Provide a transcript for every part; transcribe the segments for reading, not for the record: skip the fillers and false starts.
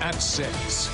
at 6.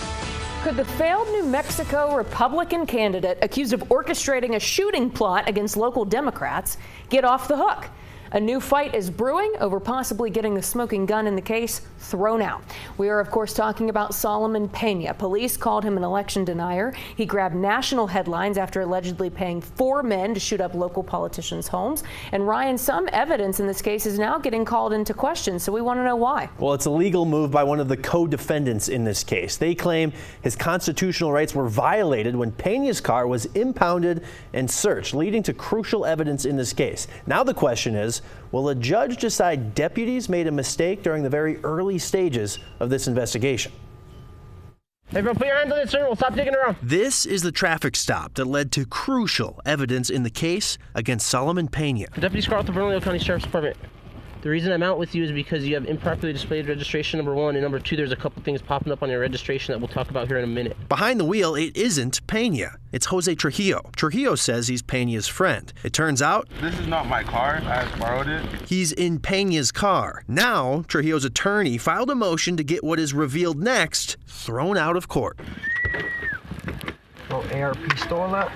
Could the failed New Mexico Republican candidate accused of orchestrating a shooting plot against local Democrats get off the hook? A new fight is brewing over possibly getting the smoking gun in the case thrown out. We are, of course, talking about Solomon Peña. Police called him an election denier. He grabbed national headlines after allegedly paying 4 men to shoot up local politicians' homes. And Ryan, some evidence in this case is now getting called into question, so we want to know why. Well, it's a legal move by one of the co-defendants in this case. They claim his constitutional rights were violated when Peña's car was impounded and searched, leading to crucial evidence in this case. Now the question is, will a judge decide deputies made a mistake during the very early stages of this investigation? Hey, bro, put your hands on the steering wheel. Stop digging around. This is the traffic stop that led to crucial evidence in the case against Solomon Peña. Deputy Scarlett, Bernalillo County Sheriff's Department. The reason I'm out with you is because you have improperly displayed registration, number 1, and number 2, there's a couple things popping up on your registration that we'll talk about here in a minute. Behind the wheel, it isn't Peña. It's Jose Trujillo. Trujillo says he's Peña's friend. It turns out this is not my car. I borrowed it. He's in Peña's car. Now, Trujillo's attorney filed a motion to get what is revealed next thrown out of court. Oh, AR pistola.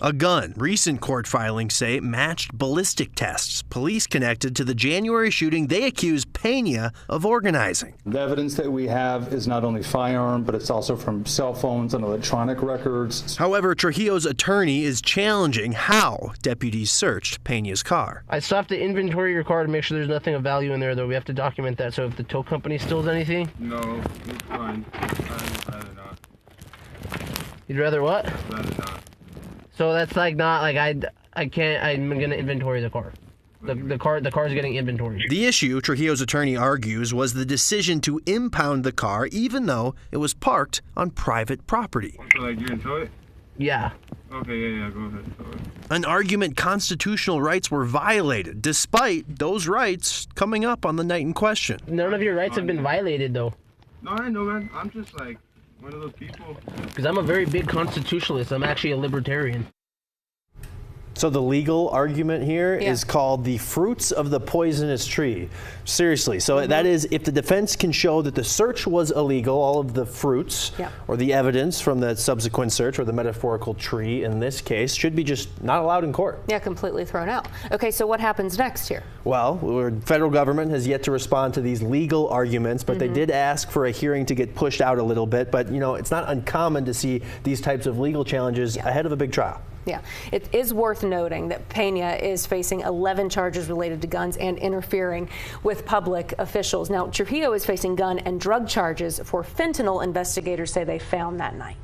A gun. Recent court filings say matched ballistic tests. Police connected to the January shooting they accuse Peña of organizing. The evidence that we have is not only firearm, but it's also from cell phones and electronic records. However, Trujillo's attorney is challenging how deputies searched Peña's car. I still have to inventory your car to make sure there's nothing of value in there, though. We have to document that, so if the tow company steals anything... No, it's fine. I'd rather not. You'd rather what? Rather not. So that's like not like I can't. I'm gonna inventory the car. The car's getting inventoried. The issue, Trujillo's attorney argues, was the decision to impound the car even though it was parked on private property. So like you can tow it? Yeah. Okay, yeah, go ahead. An argument constitutional rights were violated, despite those rights coming up on the night in question. None of your rights have been violated, though. No, I know, man. I'm just like one of those people. Because I'm a very big constitutionalist. I'm actually a libertarian. So the legal argument here is called the fruits of the poisonous tree. Seriously. So that is, if the defense can show that the search was illegal, all of the fruits or the evidence from the subsequent search or the metaphorical tree in this case should be just not allowed in court. Yeah, completely thrown out. Okay, so what happens next here? Well, the federal government has yet to respond to these legal arguments, but they did ask for a hearing to get pushed out a little bit. But, you know, it's not uncommon to see these types of legal challenges ahead of a big trial. Yeah, it is worth noting that Peña is facing 11 charges related to guns and interfering with public officials. Now, Trujillo is facing gun and drug charges for fentanyl investigators say they found that night.